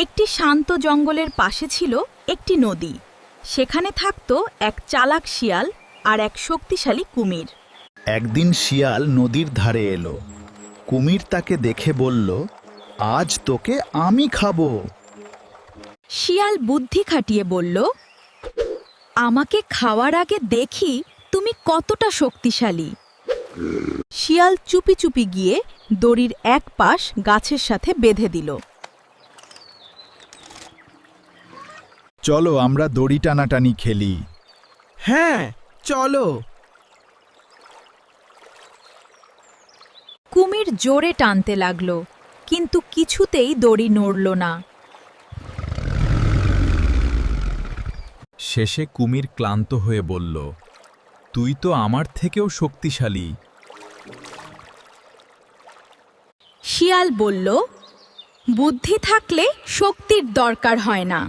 একটি শান্ত জঙ্গলের পাশে ছিল একটি নদী। সেখানে থাকত এক চালাক শিয়াল আর এক শক্তিশালী কুমির। একদিন শিয়াল নদীর ধারে এলো। কুমির তাকে দেখে বলল, আজ তোকে আমি খাবো। শিয়াল বুদ্ধি খাটিয়ে বলল, আমাকে খাওয়ার আগে দেখি তুমি কতটা শক্তিশালী। শিয়াল চুপি চুপি গিয়ে দড়ির এক পাশ গাছের সাথে বেঁধে দিল। চলো আমরা দড়ি টানাটানি খেলি। হ্যাঁ, চলো। কুমির জোরে টানতে লাগল, কিন্তু কিছুতেই দড়ি নড়ল না। শেষে কুমির ক্লান্ত হয়ে বলল, তুই তো আমার থেকেও শক্তিশালী। শিয়াল বলল, বুদ্ধি থাকলে শক্তির দরকার হয় না।